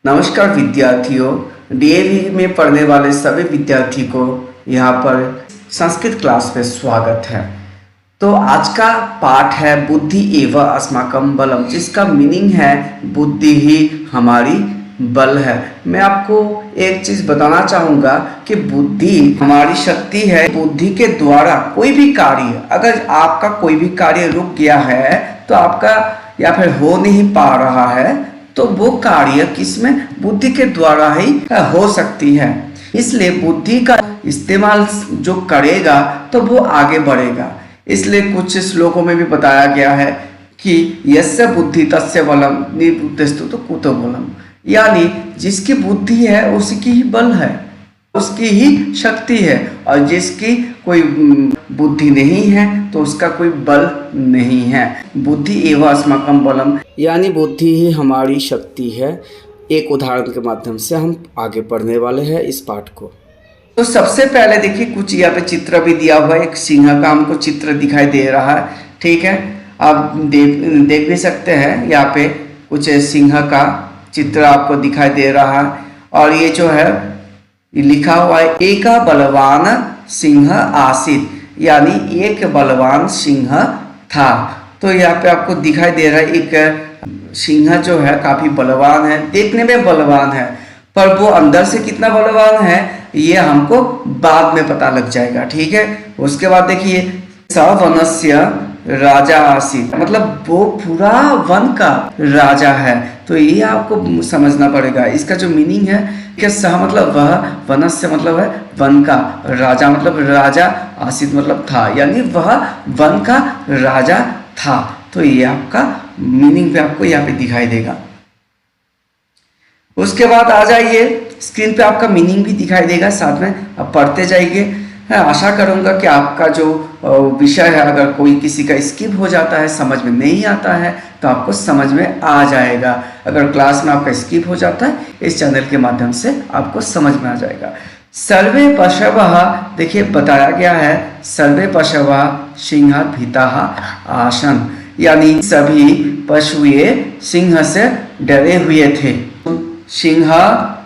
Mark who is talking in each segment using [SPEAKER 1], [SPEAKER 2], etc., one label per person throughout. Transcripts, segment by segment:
[SPEAKER 1] नमस्कार विद्यार्थियों, डीएवी में पढ़ने वाले सभी विद्यार्थी को यहाँ पर संस्कृत क्लास में स्वागत है। तो आज का पाठ है बुद्धि एव अस्माकं बलम, जिसका मीनिंग है बुद्धि ही हमारी बल है। मैं आपको एक चीज बताना चाहूँगा कि बुद्धि हमारी शक्ति है। बुद्धि के द्वारा कोई भी कार्य, अगर आपका कोई भी कार्य रुक गया है तो आपका या फिर हो नहीं पा रहा है, तो वो कार्य किसमें, बुद्धि के द्वारा ही हो सकती है। इसलिए बुद्धि का इस्तेमाल जो करेगा तो वो आगे बढ़ेगा। इसलिए कुछ श्लोकों में भी बताया गया है कि यस्य बुद्धि तस्य बलम निबुद्धिस्तु तो कुतो बलम, यानी जिसकी बुद्धि है उसकी ही बल है, उसकी ही शक्ति है, और जिसकी कोई बुद्धि नहीं है तो उसका कोई बल नहीं है। बुद्धि एव अस्माकं बलम, यानी बुद्धि ही हमारी शक्ति है। एक उदाहरण के माध्यम से हम आगे पढ़ने वाले हैं इस पाठ को। तो सबसे पहले देखिए, कुछ यहाँ पे चित्र भी दिया हुआ है। एक सिंह का हमको चित्र दिखाई दे रहा है, ठीक है। आप देख भी सकते हैं, यहाँ पे कुछ सिंह का चित्र आपको दिखाई दे रहा है। और ये जो है लिखा हुआ है एका बलवान सिंह आसीत, यानी एक बलवान सिंह था। तो यहाँ पे आपको दिखाई दे रहा है एक सिंह जो है काफी बलवान है, देखने में बलवान है, पर वो अंदर से कितना बलवान है ये हमको बाद में पता लग जाएगा, ठीक है। उसके बाद देखिए स वनस्य राजा आसीत, मतलब वो पूरा वन का राजा है। तो ये आपको समझना पड़ेगा। इसका जो मीनिंग है कि सह मतलब वह, वनस्य मतलब है वन का, राजा मतलब राजा, आसीत मतलब था, यानी वह वन का राजा था। तो ये आपका मीनिंग पे आपको यहाँ पे दिखाई देगा। उसके बाद आ जाइए, स्क्रीन पे आपका मीनिंग भी दिखाई देगा, साथ में आप पढ़ते जाइए। मैं आशा करूंगा कि आपका जो विषय है, अगर कोई किसी का स्किप हो जाता है, समझ में नहीं आता है, तो आपको समझ में आ जाएगा। अगर क्लास में आपका स्किप हो जाता है, इस चैनल के माध्यम से आपको समझ में आ जाएगा। सर्वे पशवः, देखिए बताया गया है सर्वे पशवः सिंह भीताः आसन, यानी सभी पशुए सिंह से डरे हुए थे। सिंह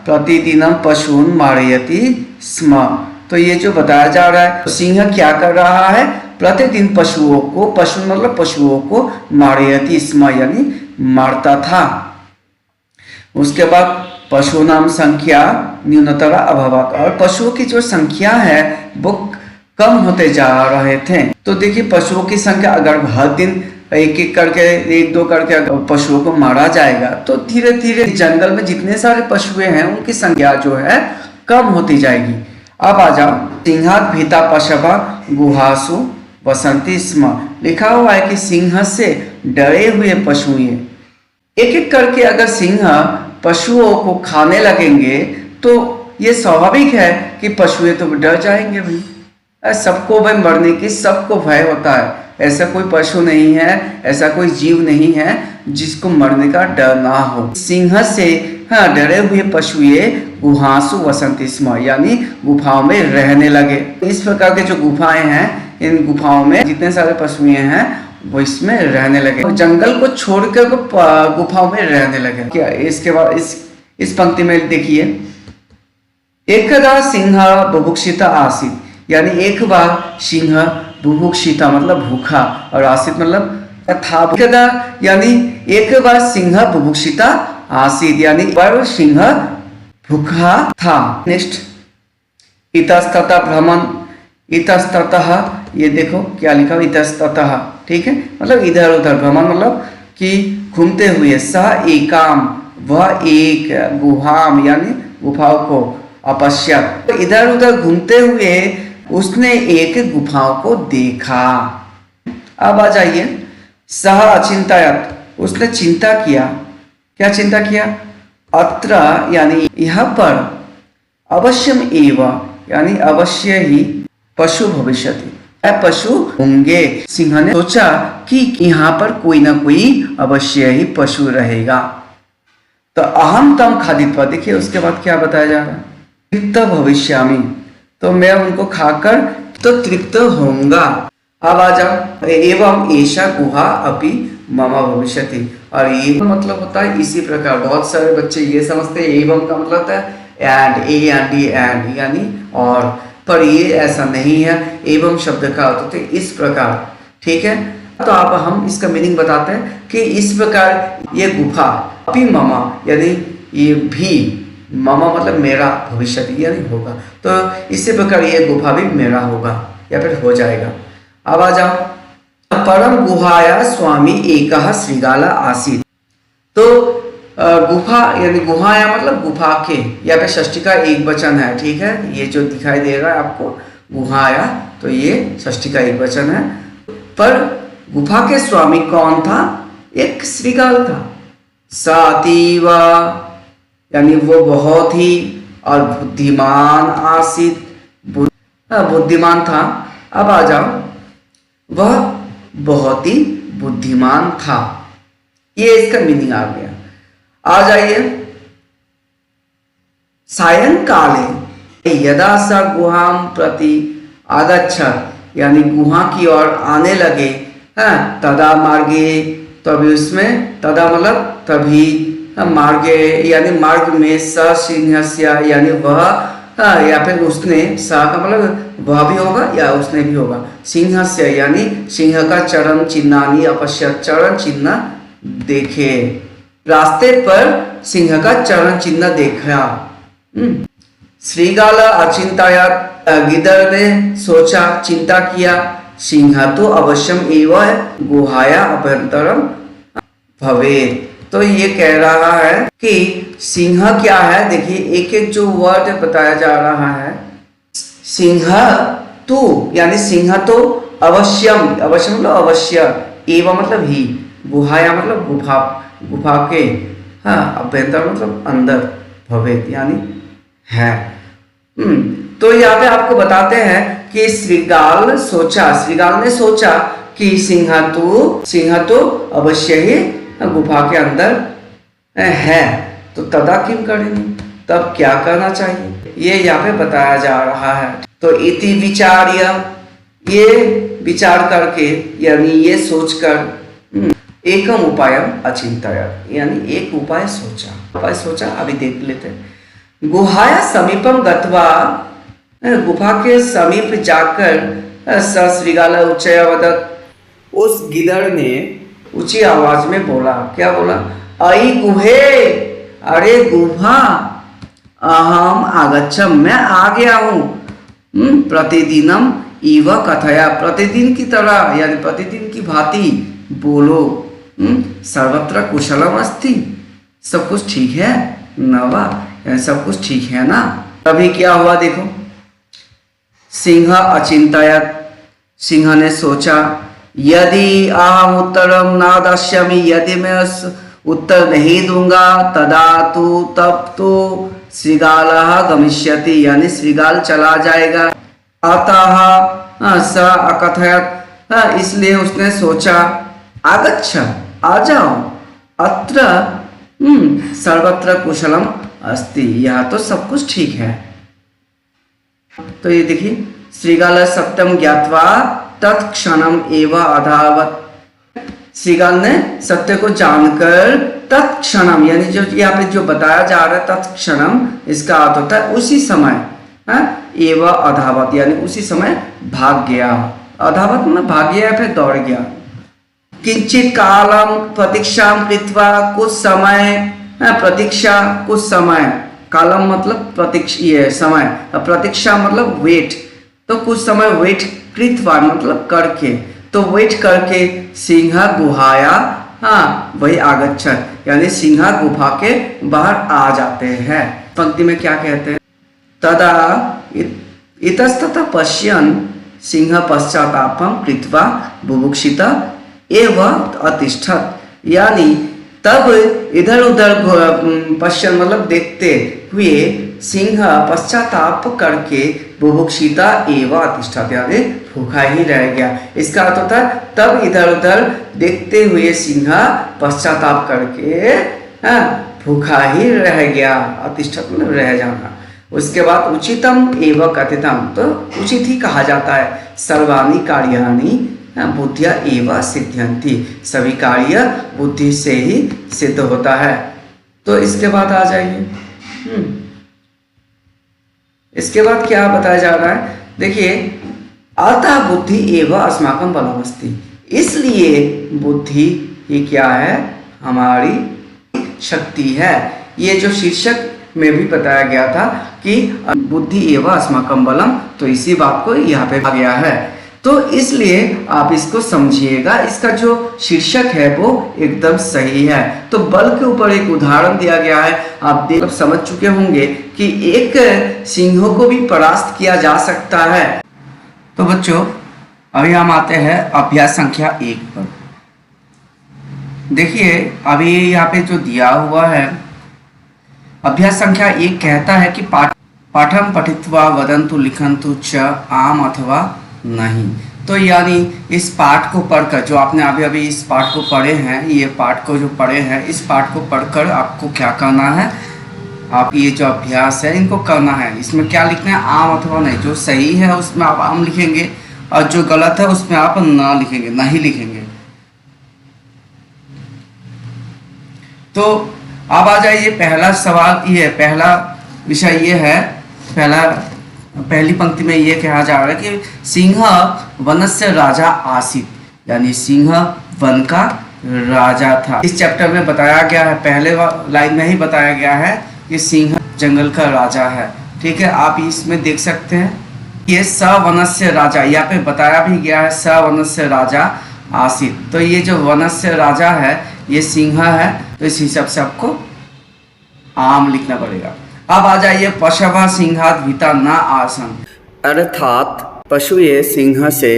[SPEAKER 1] प्रतिदिन पशून मारयति स्म, तो ये जो बताया जा रहा है, सिंह क्या कर रहा है, प्रतिदिन पशुओं को, पशु मतलब पशुओं को मारयति स्म, यानी मारता था। उसके बाद पशु नाम संख्या न्यूनतर अभवत, और पशुओं की जो संख्या है वो कम होते जा रहे थे। तो देखिए पशुओं की संख्या अगर हर दिन एक एक करके, एक दो करके अगर पशुओं को मारा जाएगा तो धीरे धीरे जंगल में जितने सारे पशुएं हैं उनकी संख्या जो है कम होती जाएगी। अब आ जाओ, सिंहात भीता पशवा गुहासु वसंती स्म, लिखा हुआ है कि सिंह से डरे हुए पशुएं, एक एक करके अगर सिंह पशुओं को खाने लगेंगे तो ये स्वाभाविक है कि पशुएं तो डर जाएंगे भाई। सबको भाई मरने की सबको भय होता है। ऐसा कोई पशु नहीं है, ऐसा कोई जीव नहीं है जिसको मरने का डर ना हो। सिंह से डरे हुए पशुए गुहासु वसंती स्म, यानी गुफाओं में रहने लगे। इस प्रकार के जो गुफाएं हैं, इन गुफाओं में जितने सारे पशुएं हैं वो इसमें रहने लगे, जंगल को छोड़कर गुफाओं में रहने लगे। क्या इसके बाद इस पंक्ति में देखिए, एकदा सिंह बुभुक्षिता आसीत, यानी एक बार सिंह बुभुक्षिता मतलब भूखा, और आसीत मतलब था। एकदा यानी एक बार सिंह बुभुक्षिता आसीत, यानी एक बार सिंह भूखा था। नेक्स्ट, इतस्ततः भ्रमण, इतस्ततः ये देखो क्या लिखा, इतस्ततः, ठीक है, मतलब इधर उधर, भ्रमण मतलब कि घूमते हुए, सह एकाम वह एक, गुहाम यानी गुफाओं को, अपश्यत तो इधर उधर घूमते हुए उसने एक गुफाओं को देखा। अब आ जाइए, सह अचिंतायत, उसने चिंता किया। क्या चिंता किया, अत्र यानी यहाँ पर, अवश्यम एव यानी अवश्य ही, पशु भविष्यति पशु होंगे। सिंह ने सोचा कि यहाँ पर कोई ना कोई अवश्य ही पशु रहेगा। तो अहम तम खादित्वा, देखिए उसके बाद क्या बताया जा रहा है, तृप्त भविष्यामि, तो मैं उनको खाकर तो तृप्त होऊंगा। अब आ जाओ, एवं ऐसा गुहा अपि मम भविष्यति। और ये मतलब होता है इसी प्रकार। बहुत सारे बच्चे ये समझते हैं एवं का मतलब होता है and, A and D and यानी और, पर ये ऐसा नहीं है। एवं शब्द का अर्थ होता है इस प्रकार, ठीक है। तो आप हम इसका मीनिंग बताते हैं कि इस प्रकार ये गुफा अपि मम यानी ये भी, मम मतलब मेरा, भविष्य यानी होगा, तो इसी प्रकार ये गुफा भी मेरा होगा या फिर हो जाएगा। अब आ जाओ, परम गुहाया स्वामी एकः श्रीगाल आसीत्। तो गुफा यानी गुहाया मतलब गुफा के, या फिर षष्ठी का एक वचन है, ठीक है। ये जो दिखाई दे रहा है आपको गुहाया, तो ये षष्ठी का एक वचन है। पर गुफा के स्वामी कौन था? एक श्रीगाल था। सातीव यानी वो बहुत ही, और बुद्धिमान आसीत, बुद्धिमान था। अब आ जाओ, वह बहुत ही बुद्धिमान था, ये इसका मीनिंग आ गया। आ जाइए, सायंकाले यदा स गुहां प्रति आगच्छत् यानी गुहा की ओर आने लगे, तदा मार्गे, तभी उसमें, तदा मतलब तभी, मार्गे यानी मार्ग में, स सिंहस्य यानी वह, या फिर उसने, स का मतलब वह भी होगा या उसने भी होगा, सिंहस्य यानी सिंह का चरण चिन्हानि अपश्यत् चरण चिन्ह देखे, रास्ते पर सिंह का चरण चिन्ह देखा। श्रीगाल अचिंतायात, गिदड़ ने सोचा, चिंता किया, सिंह तो अवश्यम एवं गुहाया अभ्यंतरम भवेत्। तो ये कह रहा है कि सिंह क्या है, देखिए एक एक जो वर्ड बताया जा रहा है। सिंह तो यानी सिंह तो अवश्यम, अवश्यम मतलब अवश्य, एवं मतलब ही, गुहाया मतलब गुफा, गुफा के, अभ्यंतर मतलब अंदर, भवेत यानी है। तो यहाँ पे आपको बताते हैं कि श्रीगाल सोचा, श्रीगाल ने सोचा कि सिंह तो अवश्य ही गुफा के अंदर है, तो तदा किम करेंगे, तब क्या करना चाहिए, ये यहाँ पे बताया जा रहा है। तो इति विचार्य, ये विचार करके यानी ये सोचकर, एकम उपायम अचिंतयत् यानी एक उपाय सोचा, अभी देख लेते हैं। गुहाया समीपम गत्वा, गुफा के समीप जाकर, स श्रीगाल उच्चया वदत्, उस गिदड़ ने ऊंची आवाज में बोला, क्या बोला? अयि गुहे, अरे गुफा, अहम आगच्छम, मैं आ गया हूँ, प्रतिदिनम इव कथया, प्रतिदिन की तरह यानी प्रतिदिन की भांति बोलो, सर्वत्र कुशलम अस्ति, सब कुछ ठीक है नवा, सब कुछ ठीक है ना। तभी क्या हुआ देखो, सिंह अचिंतयत्, सिंह ने सोचा, यदि अहम उत्तरम न दास्यामि, यदि मैं उत्तर नहीं दूंगा, तदा तो तब तो श्रीगालः गमिष्यति यानी श्रीगाल चला जाएगा। अतः स अकथयत्, इसलिए उसने सोचा, आगच्छ, आ जाओ, अत्र सर्वत्र कुशलम अस्ति, यह तो सब कुछ ठीक है। तो ये देखिए, श्रीगाल सत्यम ज्ञात्वा तत्क्षणम एव अधावत्, श्रीगाल ने सत्य को जानकर तत्क्षणम यानी जो यहाँ पे जो बताया जा रहा है तत्क्षणम, इसका अर्थ होता है उसी समय, एव अधावत् यानी उसी समय भाग गया, अधावत् मतलब भाग गया फिर दौड़ गया। किंचित कालम प्रतीक्षा कृत्वा, कुछ समय प्रतीक्षा, कुछ समय, कालम मतलब प्रतीक्षा, ये समय, प्रतीक्षा मतलब वेट, तो कुछ समय वेट कृत्वा मतलब करके, तो वेट करके सिंह गुहाया, वही आगच्छत् यानी सिंह गुफा के बाहर आ जाते हैं। पंक्ति में क्या कहते हैं? तदा इतस्ततः पश्यन् सिंह पश्चातापं कृत्वा बुभुक्षित एव अतिष्ठत्, यानी तब इधर उधर पश्चिम मतलब देखते हुए सिंह पश्चाताप करके बुभुक्षिता एवं अतिष्ठत यानी भूखा ही रह गया। इसका अर्थ होता है तब इधर उधर देखते हुए सिंह पश्चाताप करके भूखा ही रह गया, अतिष्ठत मतलब रह जाना। उसके बाद उचितम एवं कथितम, तो उचित ही कहा जाता है। सर्वाणि कार्याणि बुद्धिया एव सिद्ध्यन्ति, सभी कार्य बुद्धि से ही सिद्ध होता है। तो इसके बाद आ जाइए, इसके बाद क्या बताया जा रहा है, देखिए अतः बुद्धि एव अस्माकं बलमस्ति, इसलिए बुद्धि ही क्या है, हमारी शक्ति है। ये जो शीर्षक में भी बताया गया था कि बुद्धि एव अस्माकं बलम, तो इसी बात को यहाँ पे आ गया है। तो इसलिए आप इसको समझिएगा, इसका जो शीर्षक है वो एकदम सही है। तो बल के ऊपर एक उदाहरण दिया गया है, आप देख समझ चुके होंगे कि एक सिंहों को भी परास्त किया जा सकता है। तो बच्चों अभी हम आते हैं अभ्यास संख्या 1 पर। देखिए अभी यहाँ पे जो दिया हुआ है, अभ्यास संख्या 1 कहता है कि पाठम पठित्वा वदन्तु लिखन्तु च आम अथवा नहीं। तो यानी इस पाठ को पढ़कर, जो आपने अभी अभी इस पाठ को पढ़े हैं, ये पाठ को जो पढ़े हैं, इस पाठ को पढ़कर आपको क्या करना है, आप ये जो अभ्यास है इनको करना है। इसमें क्या लिखना है, आम अथवा नहीं। जो सही है उसमें आप आम लिखेंगे और जो गलत है उसमें आप ना लिखेंगे, नहीं लिखेंगे। तो अब आ जाइए, पहला सवाल ये, पहला विषय ये है, पहली पंक्ति में ये कहा जा रहा है कि सिंह वनस्य राजा आसीत, यानी सिंह वन का राजा था। इस चैप्टर में बताया गया है, पहले लाइन में ही बताया गया है कि सिंह जंगल का राजा है। ठीक है, आप इसमें देख सकते हैं ये स वनस्य राजा, यहाँ पे बताया भी गया है स वनस्य राजा आसीत। तो ये जो वनस्य राजा है ये सिंह है, तो इस हिसाब से आपको आम लिखना पड़ेगा। अब आ जाइए, पशव सिंहात भीता न आसन, अर्थात पशुए सिंह से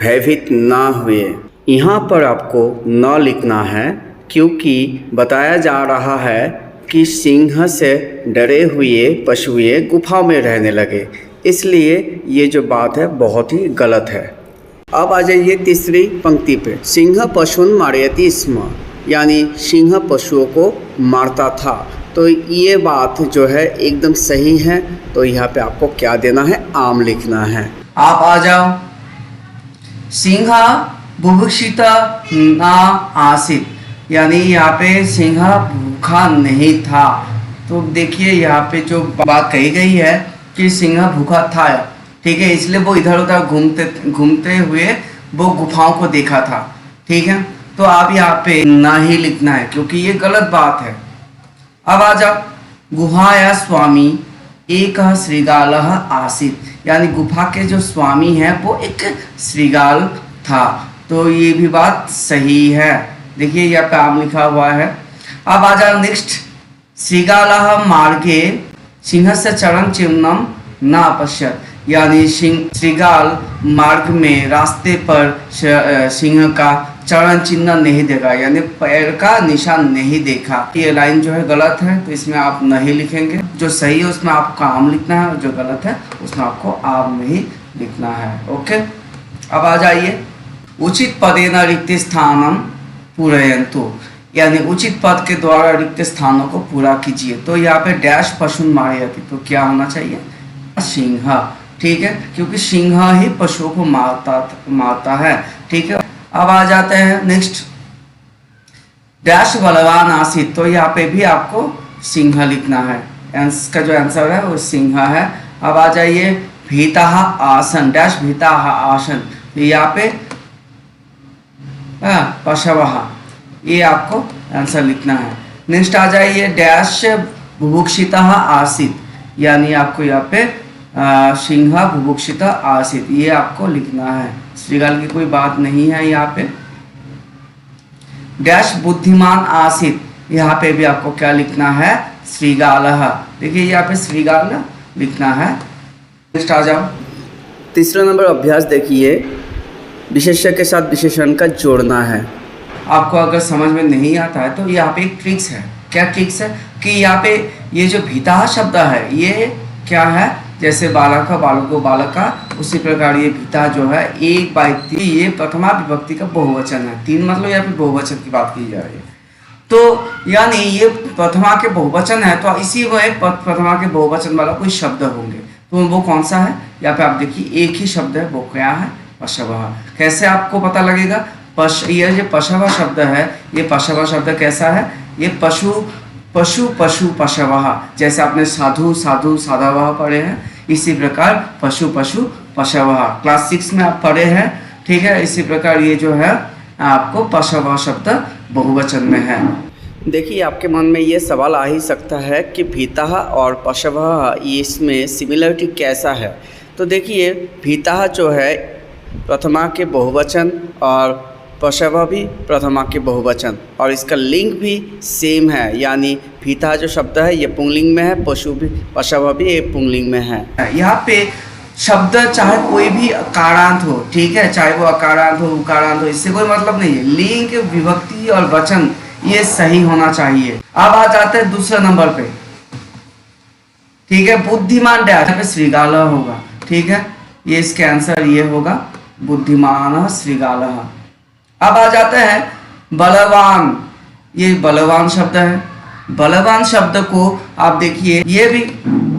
[SPEAKER 1] भयभीत न हुए। यहाँ पर आपको न लिखना है, क्योंकि बताया जा रहा है कि सिंह से डरे हुए पशुए गुफा में रहने लगे, इसलिए ये जो बात है बहुत ही गलत है। अब आ जाइए तीसरी पंक्ति पे, सिंह पशुन मारयति स्म, यानी सिंह पशुओं को मारता था। तो ये बात जो है एकदम सही है। तो यहाँ पे आपको क्या देना है, आम लिखना है। आप आ जाओ, सिंह बुभुक्षिता न आसीत, यानी यहाँ पे सिंह भूखा नहीं था। तो देखिए यहाँ पे जो बात कही गई है कि सिंह भूखा था, ठीक है, इसलिए वो इधर उधर घूमते हुए वो गुफाओं को देखा था। ठीक है, तो आप यहाँ पे ना ही लिखना है, क्योंकि ये गलत बात है। अब आ जाओ, गुहाया स्वामी एक श्रृगाल आसीत, यानी गुफा के जो स्वामी है वो एक श्रृगाल था। तो ये भी बात सही है। देखिए यहाँ पे आम लिखा हुआ है। अब आ जाओ नेक्स्ट, श्रृगाल मार्गे सिंह से चरण चिह्नम न अपश्यत, यानी श्रृगाल मार्ग में रास्ते पर सिंह का चरण चिन्ह नहीं देखा, यानी पैर का निशान नहीं देखा। ये लाइन जो है गलत है, तो इसमें आप नहीं लिखेंगे। जो सही है उसमें आपको आम लिखना है, और जो गलत है उसमें आपको आम नहीं लिखना है। ओके, अब आ जाइए, उचित पदेन रिक्त स्थानम पूरयन्तु, यानी उचित पद के द्वारा रिक्त स्थानों को पूरा कीजिए। तो यहाँ पे डैश पशुन मारयति, तो क्या होना चाहिए, सिंह। ठीक है, क्योंकि सिंह ही पशुओं को मारता है। ठीक है, अब आ जाते हैं नेक्स्ट, डैश बलवान आसीत, तो यहाँ पे भी आपको सिंह लिखना है। इसका जो आंसर है वो सिंह है। अब आ जाइए, भीता आसन, डैश भीता आसन, तो यहाँ पे पशव, ये आपको आंसर लिखना है। नेक्स्ट आ जाइए, डैश बुभुक्षिता आसीत, यानी आपको यहाँ पे सिंह बुभुक्षिता आसीत, ये आपको लिखना है। श्रृगाल की कोई बात नहीं है यहाँ पे। डैश बुद्धिमान आसीत, यहाँ पे भी आपको क्या लिखना है, श्रृगाल। देखिए यहाँ पे श्रृगाल लिखना है। नेक्स्ट आ जाओ, तीसरा नंबर अभ्यास देखिए, विशेष्य के साथ विशेषण का जोड़ना है। आपको अगर समझ में नहीं आता है तो यहाँ पे एक ट्रिक्स है। क्या ट्रिक्स है कि यहाँ पे ये जो भीता शब्द है ये क्या है, जैसे बालक बालको बालका, उसी प्रकार ये भीता जो है एक व्यक्ति, ये प्रथमा विभक्ति का बहुवचन है। तीन मतलब यहाँ पे बहुवचन की बात की जा रही है। तो यानी ये प्रथमा के बहुवचन है, तो इसी में प्रथमा के बहुवचन वाला कोई शब्द होंगे, तो वो कौन सा है, यहाँ पे आप देखिए एक ही शब्द है, वो क्या है, पशवः। कैसे आपको पता लगेगा? ये जो पशवः शब्द है, ये पशवः शब्द कैसा है? ये पशु पशु पशु पशवः, जैसे आपने साधु साधु साधवः पढ़े हैं, इसी प्रकार पशु पशु पशवः क्लास 6 में आप पढ़े हैं। ठीक है, इसी प्रकार ये जो है आपको पशवः शब्द बहुवचन में है। देखिए, आपके मन में ये सवाल आ ही सकता है कि भीतः और पशवः इसमें सिमिलरिटी कैसा है। तो देखिए, भीतः जो है प्रथमा के बहुवचन और पशवः भी प्रथमा के बहुवचन, और इसका लिंग भी सेम है, यानी भीतः जो शब्द है ये पुंगलिंग में है, पशवः भी एक पुंगलिंग में है। यहाँ पे शब्द चाहे कोई भी अकारांत हो, ठीक है, चाहे वो अकारांत हो उकारांत हो, इससे कोई मतलब नहीं है। लिंग, विभक्ति और वचन ये सही होना चाहिए। अब आ जाते हैं दूसरे नंबर पे। ठीक है, बुद्धिमान डैश पे श्रीगालः होगा। ठीक है, ये इसका आंसर ये होगा बुद्धिमान श्रीगालः। अब आ जाते हैं बलवान। ये बलवान शब्द है। बलवान शब्द को आप देखिए, ये भी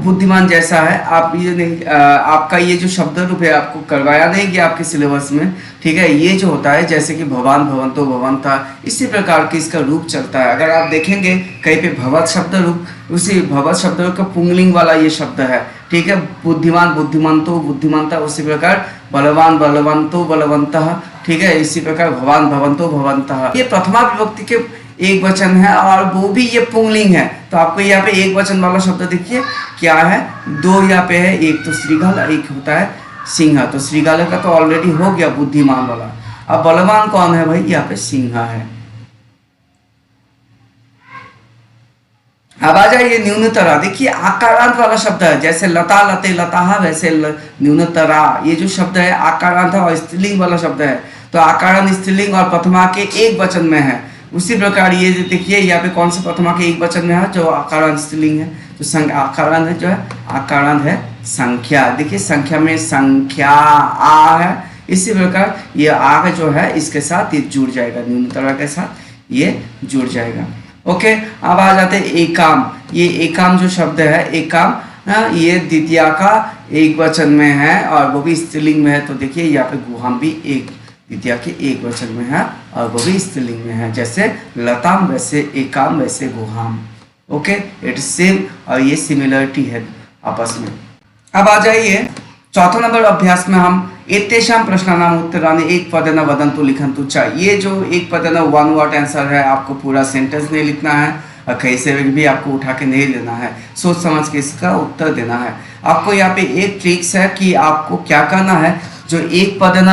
[SPEAKER 1] बुद्धिमान जैसा है। आप ये नहीं, आपका ये जो शब्द रूप है आपको करवाया नहीं गया आपके सिलेबस में। ठीक है, ये जो होता है जैसे कि भवान भवंतो भवंता, इसी प्रकार के इसका रूप चलता है। अगर आप देखेंगे कहीं पे भवत शब्द रूप, उसी भवत शब्द रूप का पुंगलिंग वाला ये शब्द है। ठीक है, बुद्धिमान बुद्धिमंतो बुद्धिमंता, उसी प्रकार बलवान बलवंतो बलवंतः। ठीक है, इसी प्रकार भवान भवंतो भवंतः। ये प्रथमा विभक्ति के एक वचन है और वो भी ये पुंगलिंग है। तो आपको यहाँ पे एक वचन वाला शब्द देखिए क्या है, दो यहाँ पे है, एक तो श्रीगाल, एक होता है सिंह। तो श्रीगाल का तो ऑलरेडी हो गया बुद्धिमान वाला। अब बलवान कौन है भाई? यहाँ पे सिंह है। अब आ जाइए न्यूनतरा। देखिए, आकारांत वाला शब्द है, जैसे लता लते लता, वैसे न्यूनतरा। ये जो शब्द है आकारांत है और स्त्रीलिंग वाला शब्द है। तो आकारांत स्त्रीलिंग और प्रथमा के एक वचन में है। उसी प्रकार ये देखिए यहाँ पे कौन से प्रथमा के एक वचन में है, जो आकारांत स्त्रीलिंग है। तो आकारांत है जो है, आकारांत है संख्या। देखिए, संख्या में संख्या आ है। इसी प्रकार ये आ जो है इसके साथ ये जुड़ जाएगा, न्यूनतरा के साथ ये जुड़ जाएगा। ओके, अब आ जाते हैं एकाम। ये एकाम जो शब्द है, एकाम, ये द्वितीया का एक वचन में है और वो भी स्त्रीलिंग में है। तो देखिए यहाँ पे गुहाम भी एक द्वितीया के एक वचन में है और वो भी स्त्रीलिंग में है। जैसे लताम वैसे एकाम वैसे गुहाम। ओके, इट सेम, और ये सिमिलरिटी है आपस में। अब आ जाइए चौथा नंबर अभ्यास में हम एतेषां प्रश्नानाम् उत्तराणि एक पदेन वदन्तु लिखन्तु च। ये जो एक पदेन वन वर्ड आंसर है, आपको पूरा सेंटेंस नहीं लिखना है और कहीं से भी आपको उठा के नहीं लेना है, सोच समझ के इसका उत्तर देना है। आपको यहाँ पे एक ट्रिक्स है कि आपको क्या करना है, जो एक पदेन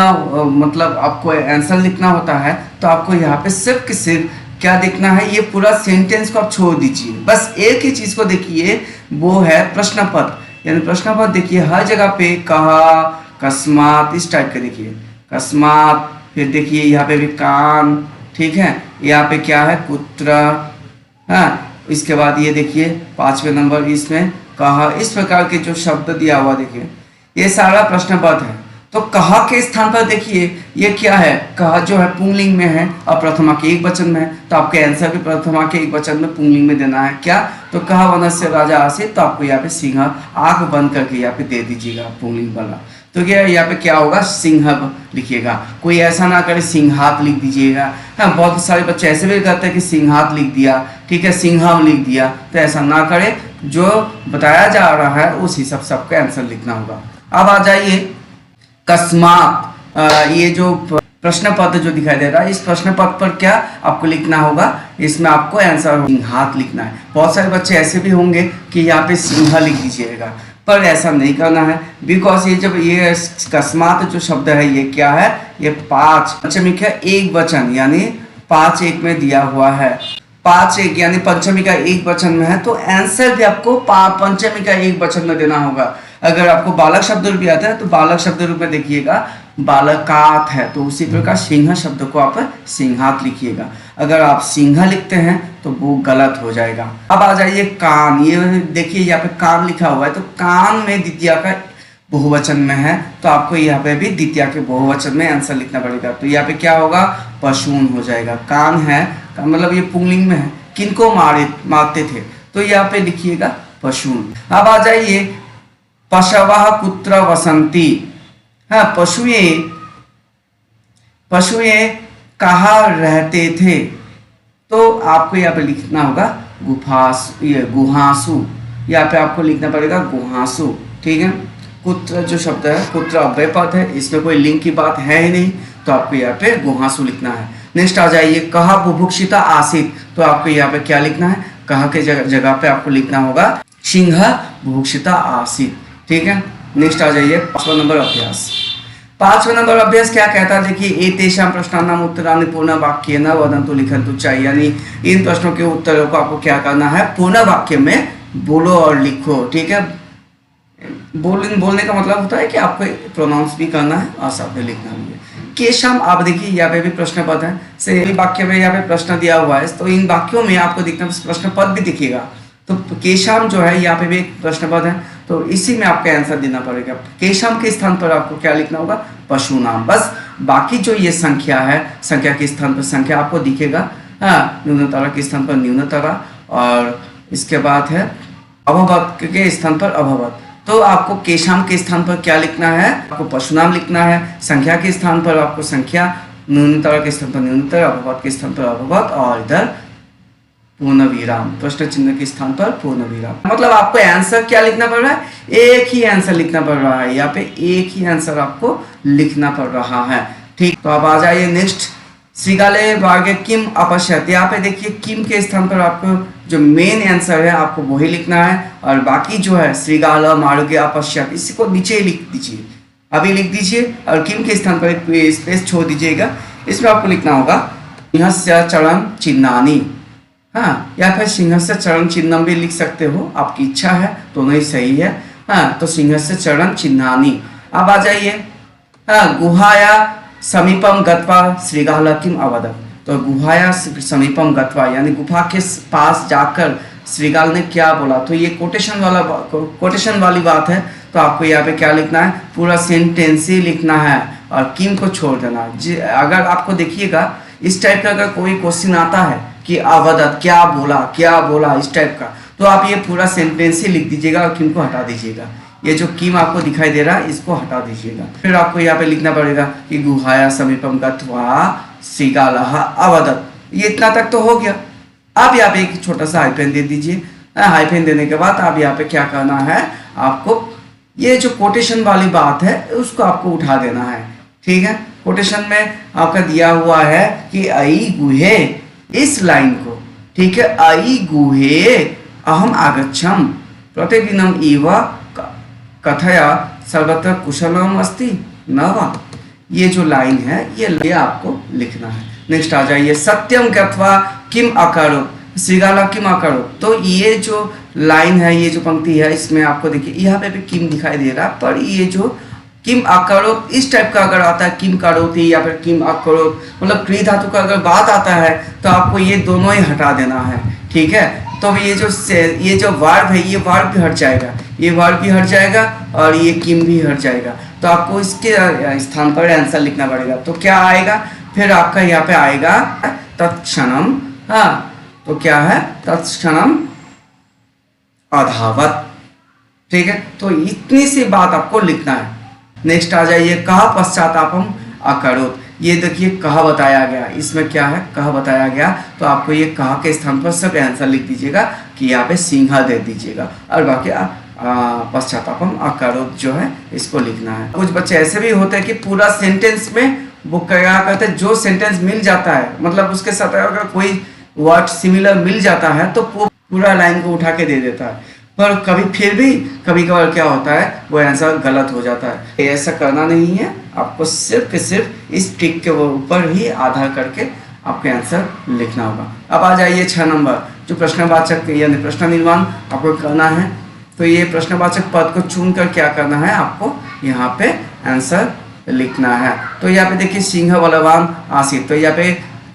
[SPEAKER 1] मतलब आपको आंसर लिखना होता है, तो आपको यहाँ पे सिर्फ कि सिर्फ क्या देखना है, ये पूरा सेंटेंस को आप छोड़ दीजिए। बस एक ही चीज को देखिए, वो है प्रश्न पद। यानी प्रश्न पद देखिए हर जगह पे कहा, कस्मात, इस टाइप के देखिए कस्मात। फिर देखिए यहाँ पे भी कान। ठीक है, यहाँ पे क्या है, कुत्र। हाँ, इसके बाद ये देखिए 5वें नंबर इसमें कहा। इस प्रकार के जो शब्द दिया हुआ देखिए, ये सारा प्रश्न पद है। तो कहा के स्थान पर देखिए ये क्या है, कहा जो है पुंगलिंग में है और प्रथमा के एक वचन में है। तो आपके आंसर भी प्रथमा के एक वचन में पुंगलिंग में देना है। क्या? तो कहा वनस्य राजा आसीत। तो आपको यहाँ पे सिंह आंख बंद करके यहाँ पे दे दीजिएगा पुंगलिंग वाला। तो क्या यहाँ पे क्या होगा, सिंह लिखिएगा। कोई ऐसा ना करे सिंहात लिख दीजिएगा। हाँ, बहुत सारे बच्चे ऐसे भी करते हैं कि सिंहात लिख दिया, ठीक है, सिंहम लिख दिया। तो ऐसा ना करे, जो बताया जा रहा है उस हिसाब से आपको आंसर लिखना होगा। अब आ जाइए कस्मात। ये जो प्रश्न पद जो दिखाई दे रहा है, इस प्रश्न पद पर क्या आपको लिखना होगा, इसमें आपको आंसर सिंहात लिखना है। बहुत सारे बच्चे ऐसे भी होंगे कि यहाँ पे सिंह लिख दीजिएगा, पर ऐसा नहीं करना है। बिकॉज ये जब ये कस्मात जो शब्द है ये क्या है, ये 5 पंचमी का एक वचन यानी 5 एक में दिया हुआ है। 5 एक यानी पंचमी का एक वचन में है, तो आंसर भी आपको पंचमी का एक वचन में देना होगा। अगर आपको बालक शब्द रूप भी आता है तो बालक शब्द रूप में देखिएगा बालकात है, तो उसी प्रकार सिंह शब्द को आप सिंहात लिखिएगा। अगर आप सिंह लिखते हैं तो वो गलत हो जाएगा। अब आ जाइए कान। ये देखिए यहाँ पे कान लिखा हुआ है, तो कान में द्वितीया का बहुवचन में है, तो आपको यहाँ पे भी द्वितीया के बहुवचन में आंसर लिखना पड़ेगा। तो यहाँ पे क्या होगा, पशून हो जाएगा। कान है मतलब ये पुंगलिंग में है, किनको मारते थे, तो यहाँ पे लिखिएगा पशून। अब आ जाइए पशवः कुत्र वसन्ति। हाँ, पशुएं पशुएं कहाँ रहते थे, तो आपको यहाँ पे लिखना होगा गुहासु। यहाँ पे आपको लिखना पड़ेगा गुहासु, ठीक है। कुत्र जो शब्द है, कुत्र अव्यय पद है, इसमें कोई लिंग की बात है ही नहीं, तो आपको यहाँ पे गुहासु लिखना है। नेक्स्ट आ जाइए, कहा बुभुक्षिता आसीत, तो आपको यहाँ पे क्या लिखना है, कहा के जगह पे आपको लिखना होगा सिंह बुभुक्षिता आसीत, ठीक है। नेक्स्ट आ जाइए 5वां नंबर अभ्यास। 5वां नंबर अभ्यास क्या कहता है, देखिए एतेषां प्रश्नानां उत्तराणि पूर्ण वाक्येन वदन्तु लिखन्तु च, यानी इन प्रश्नों के उत्तरों को आपको क्या करना है, पूर्ण वाक्य में बोलो और लिखो, ठीक है। बोलने का मतलब होता है कि आपको प्रोनाउंस भी करना है और साथ में लिखना भी है। केशम, आप देखिए यहाँ पे भी प्रश्न पद है, से वाक्य में यहाँ पे प्रश्न दिया हुआ है, तो इन वाक्यों में आपको दिखना प्रश्न पद भी दिखेगा, तो केशम जो है यहाँ पे भी एक प्रश्न पद है, तो इसी में आपको आंसर देना पड़ेगा। केशम के स्थान पर आपको क्या लिखना होगा, पशु नाम। बस बाकी जो ये संख्या है, संख्या के स्थान पर संख्या आपको दिखेगा, हाँ, न्यूनतरा के स्थान पर न्यूनतरा, और इसके बाद है अभवत के स्थान पर अभवत। तो आपको केशाम के स्थान पर क्या लिखना है, आपको पशु नाम लिखना है, संख्या के स्थान पर आपको संख्या, न्यूनतरा के स्थान पर न्यूनतर, अभवत के स्थान पर अभवत, और इधर पूर्ण विराम, प्रश्न चिन्ह के स्थान पर पूर्ण विराम। मतलब आपको आंसर क्या लिखना पड़ रहा है, एक ही आंसर लिखना पड़ रहा है, यहाँ पे एक ही आंसर आपको लिखना पड़ रहा है, ठीक। तो अब आ जाइए नेक्स्ट, श्रीगाले वार्गे किम अपश्यत। यहाँ पे देखिए किम के स्थान पर आपको जो मेन आंसर है आपको वही लिखना है, और बाकी जो है श्रीगाल मार्गे अपश्यत, इसको नीचे लिख दीजिए, अभी लिख दीजिए, और किम के स्थान पर एक स्पेस छोड़ दीजिएगा, इसमें आपको लिखना होगा सिंहस्य चरण चिन्हानी, हाँ, या फिर सिंहस्य चरण चिन्हम भी लिख सकते हो, आपकी इच्छा है, दोनों ही सही है, हाँ। तो सिंहस्य चरण चिन्हानी। अब आ जाइए, हाँ, गुहाया समीपम गत्वा श्रीगाल किम अवदत्, तो गुहाया समीपम गत्वा यानी गुफा के पास जाकर श्रीगाल ने क्या बोला, तो ये कोटेशन वाली बात है, तो आपको यहाँ पे क्या लिखना है, पूरा सेंटेंस ही लिखना है और किम को छोड़ देना है। अगर आपको देखिएगा इस टाइप का अगर कोई क्वेश्चन आता है कि अवदत् क्या बोला इस टाइप का, तो आप ये पूरा सेंटेंस ही लिख दीजिएगा और किम को हटा दीजिएगा, ये जो किम आपको दिखाई दे रहा है इसको हटा दीजिएगा। फिर आपको यहाँ पे लिखना पड़ेगा कि गुहाया समीपम गत्वा श्रीगालः अवदत्, ये इतना तक तो हो गया। आप यहाँ पे एक छोटा सा हाइफेन दे दीजिए, हाइफेन देने के बाद आप यहाँ पे क्या करना है, आपको ये जो कोटेशन वाली बात है उसको आपको उठा देना है, ठीक है। कोटेशन में आपका दिया हुआ है कि अई गुहे, इस लाइन को, ठीक है, अई गुहे अहम आगच्छम प्रतिदिनम इव कथया सर्वत्र कुशलम अस्ति न वा, ये जो लाइन है ये आपको लिखना है। नेक्स्ट आ जाइए, सत्यम गत्वा किम अकरो श्रीगाल किम अकरो, तो ये जो लाइन है, ये जो पंक्ति है, इसमें आपको देखिए यहाँ पे भी किम दिखाई दे रहा है, पर ये जो किम अकरो इस टाइप का अगर आता है, किम करोति या फिर किम अकरो, मतलब क्रिया धातु का अगर बात आता है तो आपको ये दोनों ही हटा देना है, ठीक है। तो ये जो वर्ब है ये वर्ब भी हट जाएगा, ये वर्ब भी हट जाएगा और ये किम भी हट जाएगा, तो आपको इसके स्थान पर आंसर लिखना पड़ेगा। तो क्या आएगा, फिर आपका यहाँ पे आएगा तत्क्षणम, हाँ, तो क्या है, तत्क्षणम अधावत, ठीक है। तो इतनी सी बात आपको लिखना है। नेक्स्ट आ जाइए, कहा पश्चातापम अकरोत, ये देखिए कहा बताया गया, इसमें क्या है, कहा बताया गया, तो आपको ये कहा के स्थान पर सब आंसर लिख दीजिएगा कि यहाँ पे सिंह दे दीजिएगा, और बाकी पश्चातापम अकरोत जो है इसको लिखना है। कुछ बच्चे ऐसे भी होते हैं कि पूरा सेंटेंस में वो क्या करते हैं, जो सेंटेंस मिल जाता है, मतलब उसके साथ अगर कोई वर्ड सिमिलर मिल जाता है तो पूरा लाइन को उठा के दे देता है, पर कभी कभार क्या होता है, वो आंसर गलत हो जाता है। ऐसा करना नहीं है, आपको सिर्फ इस ट्रिक के ऊपर ही आधार करके आपके आंसर लिखना होगा। अब आ जाइए 6 नंबर, जो प्रश्नवाचक यानी प्रश्न निर्माण आपको करना है। तो ये प्रश्नवाचक पद को चुनकर क्या करना है, आपको यहाँ पे आंसर लिखना है। तो यहाँ पे देखिए सिंह बलवान आसित, तो यहाँ पे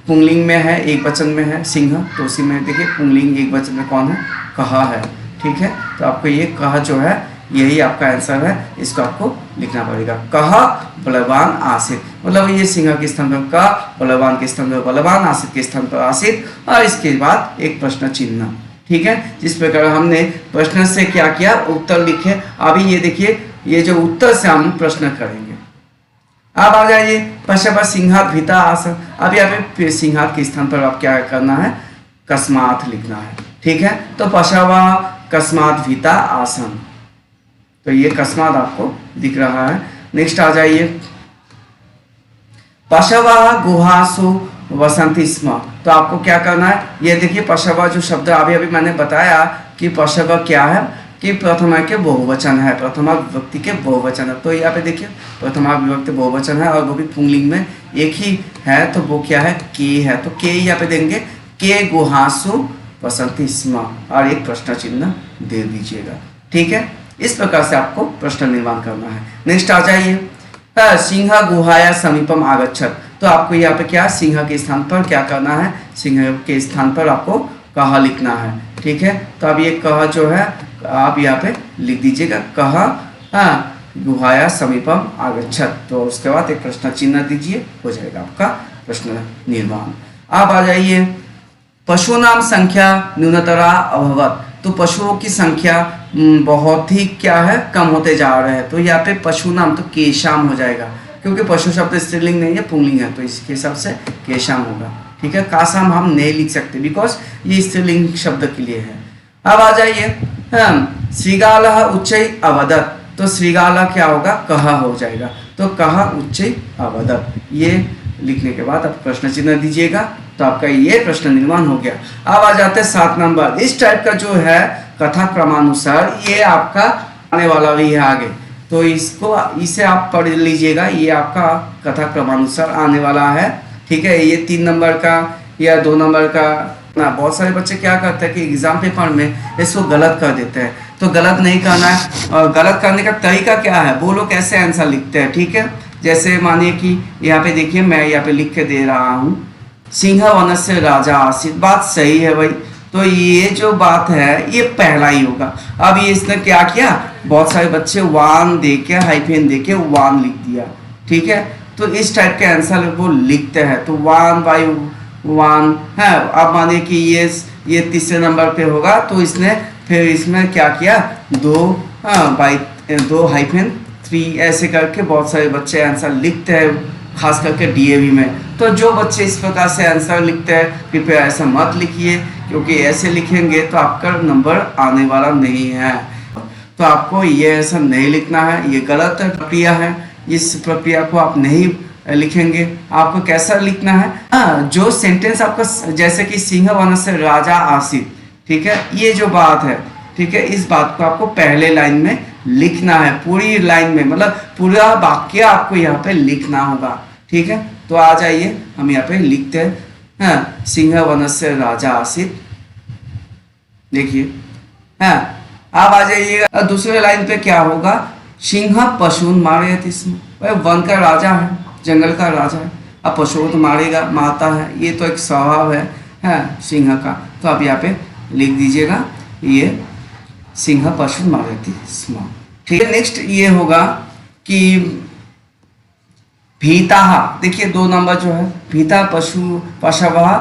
[SPEAKER 1] पुंगलिंग में है, एक वचन में है सिंह, तो उसी में देखिए पुंगलिंग एक वचन में कौन है, कहा है, ठीक है। तो आपको ये कहा जो है यही आपका आंसर है, इसको आपको लिखना पड़ेगा। कहा बलवान आसित, मतलब ये सिंह के स्थान पर का, बलवान के स्थान पर बलवान, आसित के स्थान पर आसित, और इसके बाद एक प्रश्न चिन्ह, ठीक है। जिस प्रकार हमने प्रश्न से क्या किया, उत्तर लिखे। अभी ये देखिए, ये जो उत्तर से हम प्रश्न करेंगे। अब आ जाइए पश्चात सिंहात भीता आसन। अब यहाँ पे सिंहात के स्थान पर आप क्या करना है, कस्मात लिखना है। ठीक है, तो पशवा कस्मात भीता आसन, तो ये कस्मात आपको दिख रहा है। नेक्स्ट आ जाइए पशवा गुहासु वसंती स्म। तो आपको क्या करना है, ये देखिए पशवा जो शब्द अभी अभी मैंने बताया कि पशवा क्या है कि प्रथमा के बहुवचन है, प्रथमा विभक्ति के बहुवचन है। तो यहाँ पे देखिए प्रथमा विभक्ति बहुवचन है और वो भी पुंगलिंग में एक ही है, तो वो क्या है, के है। तो के यहाँ पे देंगे के गुहासु वसंती स्म और एक प्रश्न चिन्ह दे दीजिएगा। ठीक है, इस प्रकार से आपको प्रश्न निर्माण करना है। नेक्स्ट आ जाइए सिंह गुहाया समीपम आगच्छत। तो आपको यहाँ पे क्या, सिंह के स्थान पर क्या करना है, सिंह के स्थान पर आपको कहा लिखना है। ठीक है, तो अब ये कहा जो है आप यहाँ पे लिख दीजिएगा, कहा गुहाया समीपम आगच्छत। तो उसके बाद एक प्रश्न चिन्ह दीजिए, हो जाएगा आपका प्रश्न निर्माण। अब आ जाइए पशु नाम संख्या न्यूनतरा अभवत। तो पशुओं की संख्या बहुत ही क्या है, कम होते जा रहे हैं। तो यहाँ पे पशु नाम तो केशाम हो जाएगा, क्योंकि पशु शब्द स्त्रीलिंग नहीं है पुंगलिंग है, तो इसके हिसाब से केशाम होगा। ठीक है, कासाम हम नहीं लिख सकते बिकॉज ये स्त्रीलिंग शब्द के लिए है। अब आ जाइए श्रीगाल उच्चई अवदत। तो श्रीगाला क्या होगा, कहा हो जाएगा। तो कहा उच्चई अवदत, ये लिखने के बाद आप प्रश्न चिन्ह दीजिएगा, तो आपका ये प्रश्न निर्माण हो गया। अब आ जाते हैं 7 नंबर। इस टाइप का जो है कथा क्रमानुसार ये आपका आने वाला भी है आगे, तो इसे आप पढ़ लीजिएगा, ये आपका कथा क्रमानुसार आने वाला है। ठीक है, ये 3 नंबर का या 2 नंबर का ना, बहुत सारे बच्चे क्या करते हैं कि एग्जाम पेपर में इसको गलत कर देते हैं, तो गलत नहीं करना है। और गलत करने का तरीका क्या है, वो लोग कैसे आंसर लिखते हैं। ठीक है, जैसे मानिए कि यहाँ पे देखिए मैं यहाँ पे लिख के दे रहा हूँ सिंह वनस्य राजा आसीत, बात सही है भाई। तो ये जो बात है ये पहला ही होगा। अब ये इसने क्या किया, बहुत सारे बच्चे वान दे के हाइफेन दे के वान लिख दिया। ठीक है, तो इस टाइप के आंसर वो लिखते हैं, तो वान बाई वान है। अब मानिए कि ये तीसरे नंबर पे होगा, तो इसने फिर इसमें क्या किया, 2 हाइफेन 3 ऐसे करके बहुत सारे बच्चे आंसर लिखते हैं, खास करके डीएवी में। तो जो बच्चे इस प्रकार से आंसर लिखते हैं कृपया ऐसा मत लिखिए, क्योंकि ऐसे लिखेंगे तो आपका नंबर आने वाला नहीं है। तो आपको ये ऐसा नहीं लिखना है, ये गलत प्रक्रिया है, इस प्रक्रिया को आप नहीं लिखेंगे। आपको कैसा लिखना है, जो सेंटेंस आपका जैसे कि सिंह वनस्य राजा आसीत, ठीक है, ये जो बात है, ठीक है, इस बात को आपको पहले लाइन में लिखना है, पूरी लाइन में, मतलब पूरा वाक्य आपको यहाँ पे लिखना होगा। ठीक है, तो आ जाइए हम यहाँ पे लिखते हैं सिंह वनस्य राजा आसीत। देखिए अब आ जाइएगा दूसरे लाइन पे क्या होगा, सिंह पशुन मारयति स्म। भाई वन का राजा है, जंगल का राजा है, अब पशुओं को तो मारेगा, मारता है, ये तो एक स्वभाव है सिंह का। तो आप यहाँ पे लिख दीजिएगा ये सिंह पशु मारयति स्म। ठीक है, नेक्स्ट ये होगा कि भीता, देखिए 2 नंबर जो है, भीता पशवः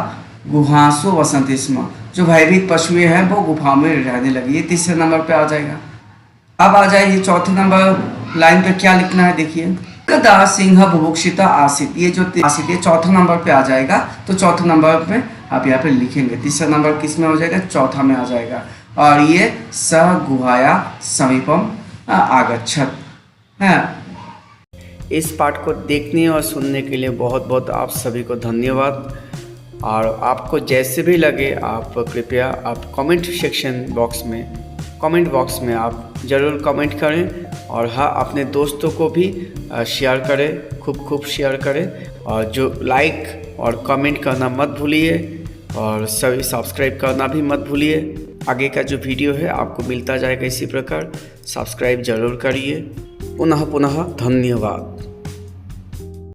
[SPEAKER 1] गुहासु वसन्ति स्म। जो भयभीत पशुएं हैं वो गुफाओं में रहने लगी, ये तीसरे नंबर पे आ जाएगा। अब आ जाइए चौथे नंबर लाइन पे क्या लिखना है, देखिए कदा सिंह बुभुक्षिता आसीत। ये जो आसीत ये चौथा नंबर पे आ जाएगा, तो चौथे नंबर पे आप यहाँ पे लिखेंगे। तीसरा नंबर किस में हो जाएगा, चौथा में आ जाएगा। और ये स गुहाया समीपम आगच्छत है। इस पाठ को देखने और सुनने के लिए बहुत बहुत आप सभी को धन्यवाद। और आपको जैसे भी लगे आप कृपया आप कमेंट बॉक्स में आप ज़रूर कमेंट करें। और हाँ, अपने दोस्तों को भी शेयर करें, खूब शेयर करें। और जो लाइक और कमेंट करना मत भूलिए, और सभी सब्सक्राइब करना भी मत भूलिए। आगे का जो वीडियो है आपको मिलता जाएगा इसी प्रकार, सब्सक्राइब जरूर करिए। पुनः धन्यवाद।